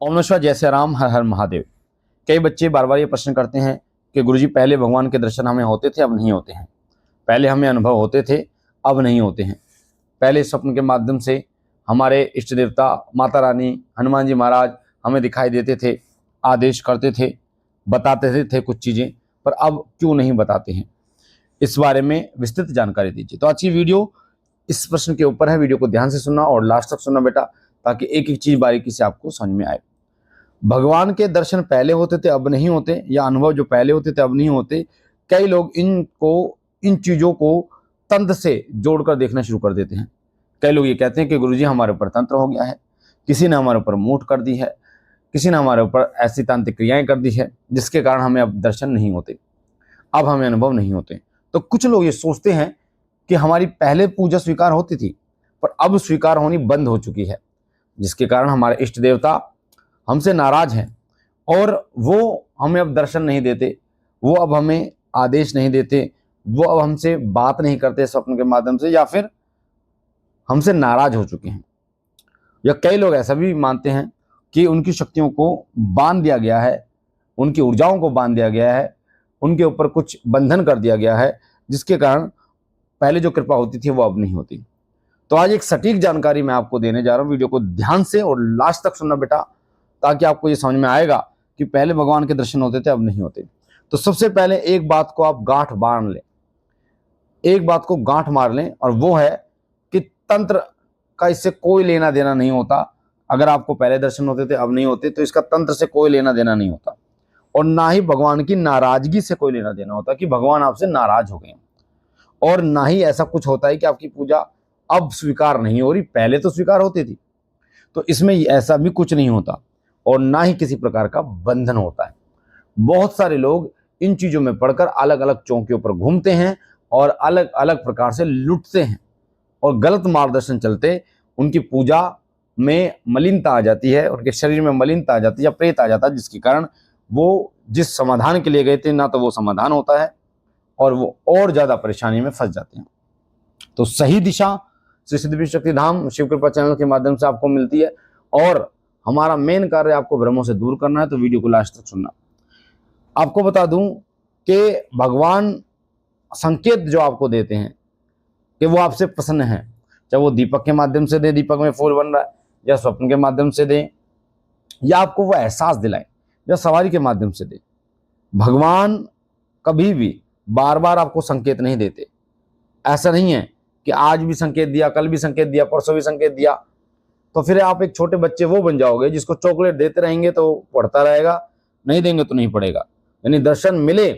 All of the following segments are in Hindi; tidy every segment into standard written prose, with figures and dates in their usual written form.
ओम नमः शिवाय, जय श्री राम, हर हर महादेव। कई बच्चे बार बार ये प्रश्न करते हैं कि गुरुजी पहले भगवान के दर्शन हमें होते थे, अब नहीं होते हैं। पहले हमें अनुभव होते थे, अब नहीं होते हैं। पहले स्वप्न के माध्यम से हमारे इष्ट देवता माता रानी हनुमान जी महाराज हमें दिखाई देते थे, आदेश करते थे, बताते थे कुछ चीज़ें, पर अब क्यों नहीं बताते हैं? इस बारे में विस्तृत जानकारी दीजिए। तो आज की वीडियो इस प्रश्न के ऊपर है। वीडियो को ध्यान से सुनना और लास्ट तक सुनना बेटा, ताकि एक एक चीज़ बारीकी से आपको समझ में आए। भगवान के दर्शन पहले होते थे, अब नहीं होते, या अनुभव जो पहले होते थे अब नहीं होते। कई लोग इन चीज़ों को तंत्र से जोड़कर देखना शुरू कर देते हैं। कई लोग ये कहते हैं कि गुरुजी हमारे ऊपर तंत्र हो गया है, किसी ने हमारे ऊपर मूठ कर दी है, किसी ने हमारे ऊपर ऐसी तांत्रिक क्रियाएं कर दी है जिसके कारण हमें अब दर्शन नहीं होते, अब हमें अनुभव नहीं होते। तो कुछ लोग ये सोचते हैं कि हमारी पहले पूजा स्वीकार होती थी, पर अब स्वीकार होनी बंद हो चुकी है, जिसके कारण हमारे इष्ट देवता हमसे नाराज हैं और वो हमें अब दर्शन नहीं देते, वो अब हमें आदेश नहीं देते, वो अब हमसे बात नहीं करते स्वप्न के माध्यम से, या फिर हमसे नाराज हो चुके हैं। या कई लोग ऐसा भी मानते हैं कि उनकी शक्तियों को बांध दिया गया है, उनकी ऊर्जाओं को बांध दिया गया है, उनके ऊपर कुछ बंधन कर दिया गया है, जिसके कारण पहले जो कृपा होती थी वो अब नहीं होती। तो आज एक सटीक जानकारी मैं आपको देने जा रहा हूँ। वीडियो को ध्यान से और लास्ट तक सुनना बेटा, ताकि आपको ये समझ में आएगा कि पहले भगवान के दर्शन होते थे, अब नहीं होते। तो सबसे पहले एक बात को आप गांठ बांध लें, एक बात को गांठ मार लें, और वो है कि तंत्र का इससे कोई लेना देना नहीं होता। अगर आपको पहले दर्शन होते थे, अब नहीं होते, तो इसका तंत्र से कोई लेना देना नहीं होता, और ना ही भगवान की नाराजगी से कोई लेना देना होता कि भगवान आपसे नाराज हो गए, और ना ही ऐसा कुछ होता है कि आपकी पूजा अब स्वीकार नहीं हो रही, पहले तो स्वीकार होती थी। तो इसमें ऐसा भी कुछ नहीं होता, और ना ही किसी प्रकार का बंधन होता है। बहुत सारे लोग इन चीजों में पढ़कर अलग अलग चौकियों पर घूमते हैं और अलग अलग प्रकार से लुटते हैं, और गलत मार्गदर्शन चलते उनकी पूजा में मलिनता आ जाती है, उनके शरीर में मलिनता आ जाती है या प्रेत आ जाता है, जिसके कारण वो जिस समाधान के लिए गए थे ना तो वो समाधान होता है, और वो और ज्यादा परेशानी में फंस जाते हैं। तो सही दिशा श्री सिद्धि शक्ति धाम शिव कृपा चैनल के माध्यम से आपको मिलती है, और हमारा मेन कार्य आपको भ्रमों से दूर करना है। तो वीडियो को लास्ट तक सुनना। आपको बता दूं कि भगवान संकेत जो आपको देते हैं कि वो आपसे प्रसन्न है, चाहे वो दीपक के माध्यम से दे, दीपक में फूल बन रहा है, या स्वप्न के माध्यम से दे, या आपको वो एहसास दिलाए, या सवारी के माध्यम से दे। भगवान कभी भी बार बार आपको संकेत नहीं देते। ऐसा नहीं है कि आज भी संकेत दिया, कल भी संकेत दिया, परसों भी संकेत दिया, तो फिर आप एक छोटे बच्चे वो बन जाओगे जिसको चॉकलेट देते रहेंगे तो पढ़ता रहेगा, नहीं देंगे तो नहीं पढ़ेगा। यानी दर्शन मिले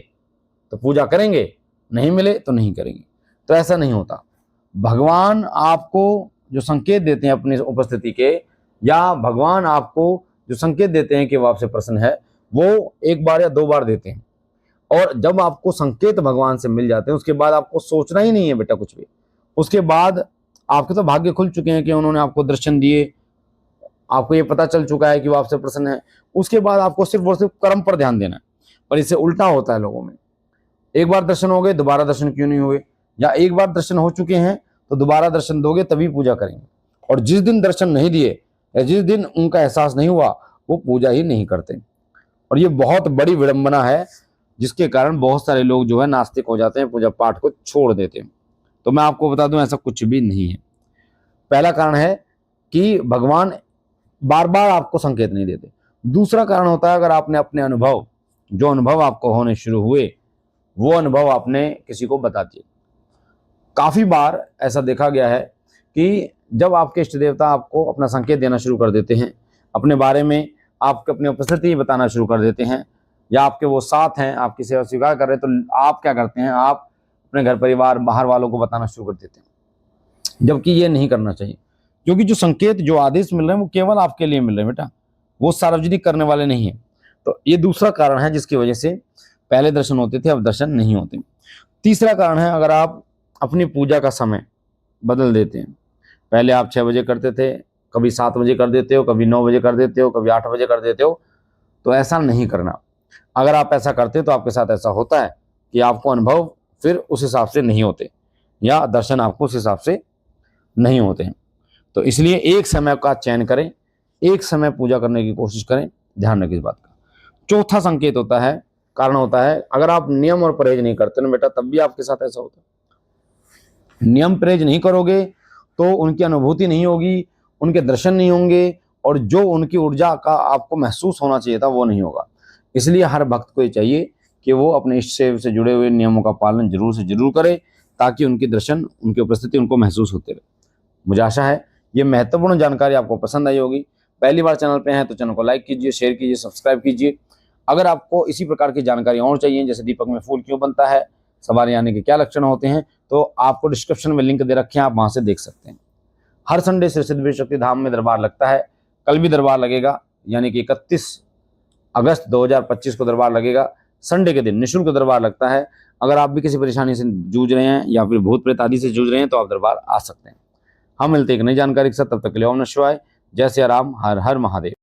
तो पूजा करेंगे, नहीं मिले तो नहीं करेंगे। तो ऐसा नहीं होता। भगवान आपको जो संकेत देते हैं अपनी उपस्थिति के, या भगवान आपको जो संकेत देते हैं कि वो आपसे प्रसन्न है, वो एक बार या दो बार देते हैं। और जब आपको संकेत भगवान से मिल जाते हैं, उसके बाद आपको सोचना ही नहीं है बेटा कुछ भी। उसके बाद आपके तो भाग्य खुल चुके हैं कि उन्होंने आपको दर्शन दिए, आपको ये पता चल चुका है कि वो आपसे प्रसन्न है। उसके बाद आपको सिर्फ और सिर्फ कर्म पर ध्यान देना है। पर इससे उल्टा होता है लोगों में, एक बार दर्शन हो गए, दोबारा दर्शन क्यों नहीं हुए, या एक बार दर्शन हो चुके हैं तो दोबारा दर्शन दोगे तभी पूजा करेंगे, और जिस दिन दर्शन नहीं दिए या जिस दिन उनका एहसास नहीं हुआ, वो पूजा ही नहीं करते। और ये बहुत बड़ी विडंबना है, जिसके कारण बहुत सारे लोग जो है नास्तिक हो जाते हैं, पूजा पाठ को छोड़ देते हैं। तो मैं आपको बता दूं, ऐसा कुछ भी नहीं है। पहला कारण है कि भगवान बार बार आपको संकेत नहीं देते। दूसरा कारण होता है, अगर आपने अपने अनुभव, जो अनुभव आपको होने शुरू हुए, वो अनुभव आपने किसी को बता दिए। काफी बार ऐसा देखा गया है कि जब आपके इष्ट देवता आपको अपना संकेत देना शुरू कर देते हैं, अपने बारे में आपको अपनी उपस्थिति बताना शुरू कर देते हैं, या आपके वो साथ हैं, आपकी सेवा स्वीकार कर रहे हैं, तो आप क्या करते हैं, आप अपने घर परिवार बाहर वालों को बताना शुरू कर देते हैं, जबकि ये नहीं करना चाहिए। क्योंकि जो संकेत, जो आदेश मिल रहे हैं, वो केवल आपके लिए मिल रहे हैं बेटा, वो सार्वजनिक करने वाले नहीं है। तो ये दूसरा कारण है जिसकी वजह से पहले दर्शन होते थे, अब दर्शन नहीं होते। तीसरा कारण है, अगर आप अपनी पूजा का समय बदल देते हैं। पहले आप 6 बजे करते थे, कभी 7 बजे कर देते हो, कभी 9 बजे कर देते हो, कभी 8 बजे कर देते हो, तो ऐसा नहीं करना। अगर आप ऐसा करते तो आपके साथ ऐसा होता है कि आपको अनुभव फिर उस हिसाब से नहीं होते, या दर्शन आपको उस हिसाब से नहीं होते हैं। तो इसलिए एक समय का चयन करें एक समय पूजा करने की कोशिश करें, ध्यान रखें इस बात का। चौथा संकेत होता है, कारण होता है, अगर आप नियम और परहेज नहीं करते ना बेटा, तब भी आपके साथ ऐसा होता है। नियम परहेज नहीं करोगे तो उनकी अनुभूति नहीं होगी, उनके दर्शन नहीं होंगे, और जो उनकी ऊर्जा का आपको महसूस होना चाहिए था वो नहीं होगा। इसलिए हर भक्त को ये चाहिए कि वो अपने इष्ट सेव से जुड़े हुए नियमों का पालन जरूर से जरूर करे, ताकि उनकी दर्शन, उनकी उपस्थिति उनको महसूस होते रहे। मुझे आशा है ये महत्वपूर्ण जानकारी आपको पसंद आई होगी। पहली बार चैनल पे हैं तो चैनल को लाइक कीजिए, शेयर कीजिए, सब्सक्राइब कीजिए। अगर आपको इसी प्रकार की जानकारी और चाहिए, जैसे दीपक में फूल क्यों बनता है, सवारी आने के क्या लक्षण होते हैं, तो आपको डिस्क्रिप्शन में लिंक दे रखे हैं, आप वहां से देख सकते हैं। हर संडे श्री सिद्धेश्वर शक्ति धाम में दरबार लगता है। कल भी दरबार लगेगा, यानी कि 31 अगस्त 2025 को दरबार लगेगा। संडे के दिन निःशुल्क दरबार लगता है। अगर आप भी किसी परेशानी से जूझ रहे हैं या फिर भूत प्रेत आदि से जूझ रहे हैं तो आप दरबार आ सकते हैं। हम मिलते हैं एक नई जानकारी के साथ, तब तक के लिए ओम नमः शिवाय, जय सिया राम, हर हर महादेव।